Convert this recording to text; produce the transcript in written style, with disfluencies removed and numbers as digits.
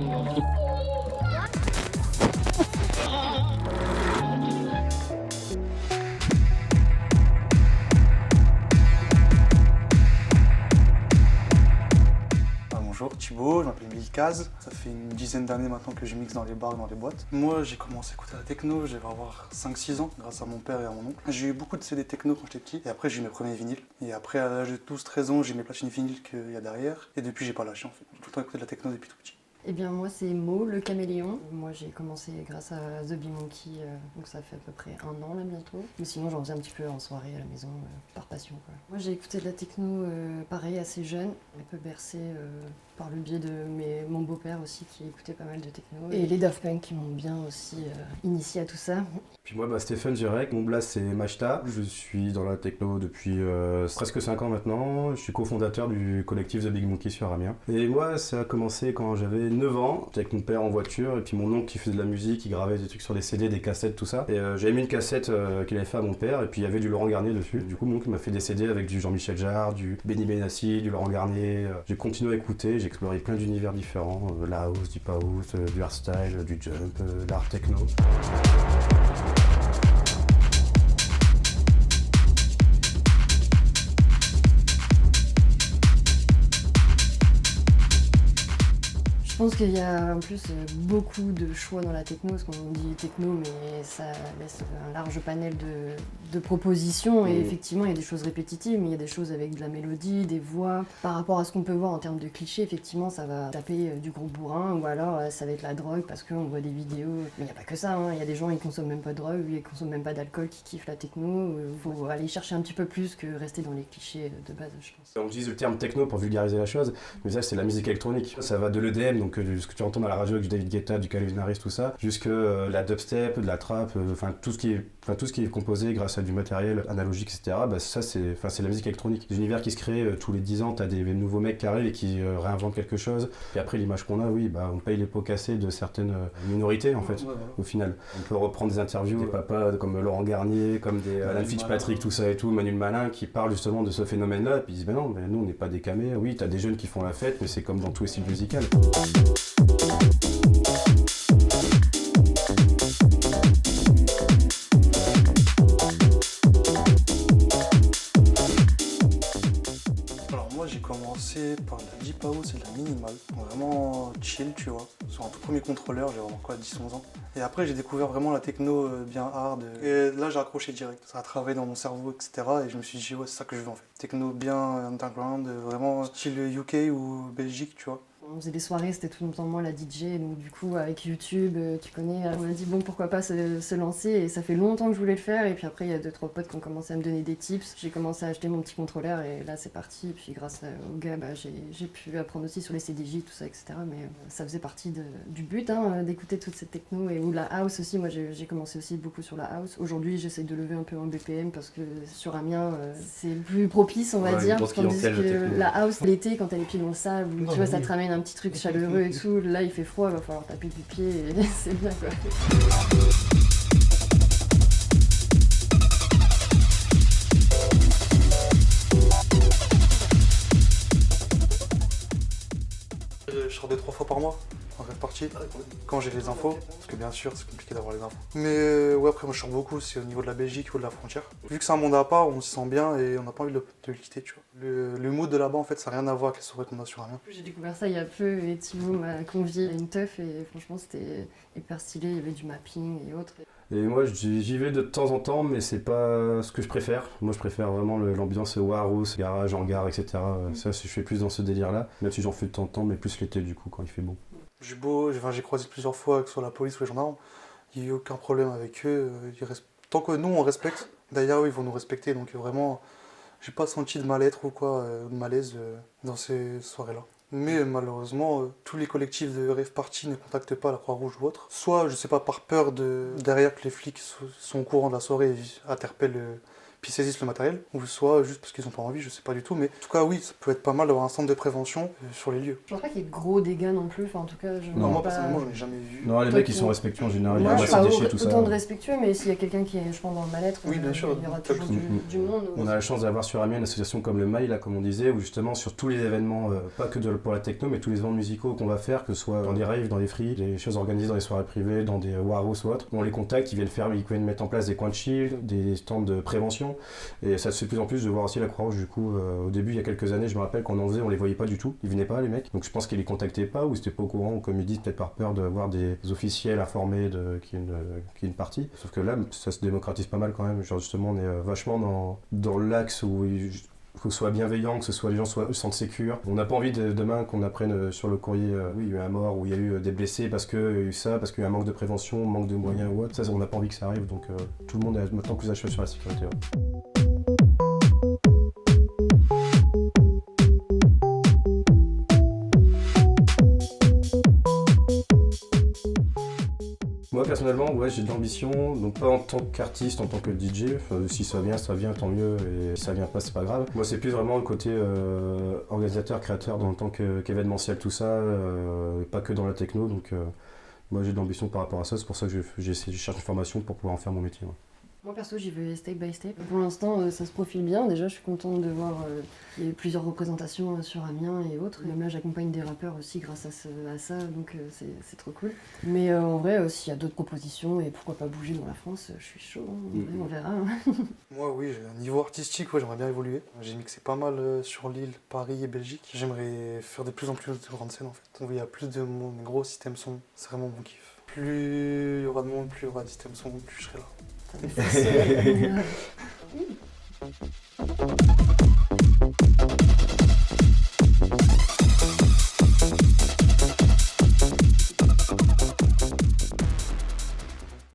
Bonjour, Thibaut, je m'appelle Milkaz. Ça fait une dizaine d'années maintenant que je mixe dans les bars et dans les boîtes. Moi, j'ai commencé à écouter la techno, je vais avoir 5-6 ans, grâce à mon père et à mon oncle. J'ai eu beaucoup de CD techno quand j'étais petit, et après j'ai eu mes premiers vinyles. Et après, à l'âge de 12-13 ans, j'ai mes platines vinyles qu'il y a derrière. Et depuis, j'ai pas lâché en fait. J'ai tout le temps écouté de la techno depuis tout petit. Eh bien moi c'est Mo, le caméléon. Moi j'ai commencé grâce à The Bee Monkey, donc ça fait à peu près 1 an là bientôt. Mais sinon j'en faisais un petit peu en soirée à la maison, par passion quoi. Moi j'ai écouté de la techno pareil assez jeune, un peu bercé par le biais de mon beau-père aussi qui écoutait pas mal de techno. Et les Daft Punk qui m'ont bien aussi initié à tout ça. Puis moi, Stéphane Jurek, mon blast c'est Machta. Je suis dans la techno depuis presque 5 ans maintenant. Je suis cofondateur du collectif The Big Monkey sur Amiens. Et moi, ça a commencé quand j'avais 9 ans, j'étais avec mon père en voiture, et puis mon oncle qui faisait de la musique, qui gravait des trucs sur des CD, des cassettes, tout ça. Et j'avais mis une cassette qu'il avait fait à mon père, et puis il y avait du Laurent Garnier dessus. Du coup, mon oncle m'a fait des CD avec du Jean-Michel Jarre, du Benny Benassi, du Laurent Garnier. J'ai continué à écouter, j'ai exploré plein d'univers différents, la house, du house, du hardstyle, du jump, l'art techno. Je pense qu'il y a en plus beaucoup de choix dans la techno, parce qu'on dit techno mais ça laisse un large panel de propositions et effectivement il y a des choses répétitives mais il y a des choses avec de la mélodie, des voix. Par rapport à ce qu'on peut voir en termes de clichés, effectivement ça va taper du gros bourrin ou alors ça va être la drogue parce qu'on voit des vidéos. Mais il n'y a pas que ça, hein. Il y a des gens qui consomment même pas de drogue, ils consomment même pas d'alcool, qui kiffent la techno. Faut aller chercher un petit peu plus que rester dans les clichés de base je pense. On utilise le terme techno pour vulgariser la chose, mais ça c'est la musique électronique. Ça va de l'EDM, donc ce que tu entends dans la radio avec du David Guetta, du Calvin Harris, tout ça, jusque la dubstep, de la trap, tout ce qui est composé grâce à du matériel analogique, etc. Ça c'est la musique électronique. Des univers qui se créent tous les 10 ans, t'as des nouveaux mecs qui arrivent et qui réinventent quelque chose. Et après l'image qu'on a, on paye les pots cassés de certaines minorités en fait, au final. On peut reprendre des interviews des papas comme Laurent Garnier, comme des Alan Fitzpatrick, tout ça et tout, Manuel Malin, qui parlent justement de ce phénomène-là, et puis ils disent non, mais nous on n'est pas des camés. Oui, t'as des jeunes qui font la fête, mais c'est comme dans tous les styles musicaux. Alors moi j'ai commencé par de la deep house et de la minimal, vraiment chill tu vois, sur un tout premier contrôleur, j'ai vraiment 10-11 ans. Et après j'ai découvert vraiment la techno bien hard, et là j'ai accroché direct, ça a travaillé dans mon cerveau etc. Et je me suis dit ouais c'est ça que je veux en fait. Techno bien underground, vraiment style UK ou Belgique tu vois. On faisait des soirées, c'était tout le temps moi la DJ, donc du coup avec YouTube, tu connais, on m'a dit bon pourquoi pas se lancer et ça fait longtemps que je voulais le faire et puis après il y a 2-3 potes qui ont commencé à me donner des tips, j'ai commencé à acheter mon petit contrôleur et là c'est parti, et puis grâce aux gars j'ai pu apprendre aussi sur les CDJ tout ça etc. Mais ça faisait partie du but d'écouter toute cette techno et ou la house aussi, moi j'ai commencé aussi beaucoup sur la house. Aujourd'hui j'essaie de lever un peu en BPM parce que sur Amiens c'est plus propice on va dire, tandis que la house l'été quand elle est pile dans le sable, tu vois ça te ramène un petit truc chaleureux et tout, là il fait froid, il va falloir taper du pied et c'est bien quoi. Je sors 2-3 fois par mois en rêve partie, quand j'ai les infos, parce que bien sûr c'est compliqué d'avoir les infos. Mais ouais après moi je sors beaucoup, c'est au niveau de la Belgique ou de la frontière. Vu que c'est un monde à part, on se sent bien et on n'a pas envie de le quitter tu vois. Le mood de là-bas en fait ça n'a rien à voir avec les soirées qu'on a sur Amiens. J'ai découvert ça il y a peu et Thibaut m'a convié à une teuf et franchement c'était hyper stylé, il y avait du mapping et autres. Et moi j'y vais de temps en temps, mais c'est pas ce que je préfère. Moi je préfère vraiment l'ambiance warehouse, garage, hangar, etc. Ça je fais plus dans ce délire-là, même si j'en fais de temps en temps, mais plus l'été du coup quand il fait beau. J'ai croisé plusieurs fois que ce soit la police ou les gendarmes, il n'y a eu aucun problème avec eux. Tant que nous on respecte, d'ailleurs ils vont nous respecter, donc vraiment j'ai pas senti de mal-être ou quoi, de malaise dans ces soirées-là. Mais malheureusement, tous les collectifs de rave party ne contactent pas la Croix-Rouge ou autre. Soit, je sais pas, par peur derrière que les flics sont au courant de la soirée et interpellent puis saisissent le matériel, ou soit juste parce qu'ils n'ont pas envie, je sais pas du tout, mais en tout cas oui, ça peut être pas mal d'avoir un centre de prévention sur les lieux. Je pense pas qu'il y ait de gros dégâts non plus, enfin en tout cas je Non, Moi pas... personnellement j'en ai jamais vu. Non, les Toi, mecs, ils tu- sont respectueux en général. Moi, Ils je ramassent suis les pas déchets, tout ça. autant de respectueux, mais s'il y a quelqu'un qui est, je pense, dans le mal-être, Oui, bien sûr, il y aura t'as toujours tout. du monde. On a la chance d'avoir sur Amiens une association comme le Mail, là, comme on disait, où justement sur tous les événements, pas que pour la techno, mais tous les événements musicaux qu'on va faire, que ce soit dans des raves, dans des free, des choses organisées dans des soirées privées, dans des warhouse ou autres, on les contacte, ils viennent mettre en place des coins de chill, des stands de prévention, et ça se fait de plus en plus de voir aussi la Croix-Rouge. Du coup, au début, il y a quelques années, je me rappelle qu'on en faisait, on les voyait pas du tout, ils venaient pas les mecs, donc je pense qu'ils les contactaient pas, ou ils étaient pas au courant, ou comme ils disent, peut-être par peur de voir des officiels informés qu'il y a une partie. Sauf que là, ça se démocratise pas mal quand même, genre justement, on est vachement dans l'axe où que ce soit bienveillant, que ce soit les gens se sentent sécures. On n'a pas envie demain qu'on apprenne sur le courrier, oui, il y a eu un mort, ou il y a eu des blessés parce qu'il y a eu ça, parce qu'il y a eu un manque de prévention, manque de moyens ou autre. Ça, on n'a pas envie que ça arrive, donc tout le monde est maintenant plus à cheval sur la sécurité. Ouais. Moi personnellement, ouais, j'ai de l'ambition, donc pas en tant qu'artiste, en tant que DJ. Si ça vient, tant mieux, et si ça vient pas, c'est pas grave. Moi, c'est plus vraiment le côté organisateur, créateur, en tant qu'événementiel, tout ça, pas que dans la techno. Donc, moi, j'ai de l'ambition par rapport à ça. C'est pour ça que je cherche une formation pour pouvoir en faire mon métier. Ouais. Moi perso j'y vais step by step. Pour l'instant ça se profile bien, déjà je suis contente de voir qu'il y a eu plusieurs représentations sur Amiens et autres. Même là j'accompagne des rappeurs aussi grâce à ça, donc c'est trop cool. Mais en vrai s'il y a d'autres propositions et pourquoi pas bouger dans la France, je suis chaud, hein. On verra. Hein. Moi oui, niveau artistique, ouais, j'aimerais bien évoluer. J'ai mixé pas mal sur l'île, Paris et Belgique. J'aimerais faire de plus en plus de grandes scènes en fait. Donc il y a plus de mon gros système son, c'est vraiment mon kiff. Plus il y aura de monde, plus il y aura de système son, plus je serai là. Ça me fait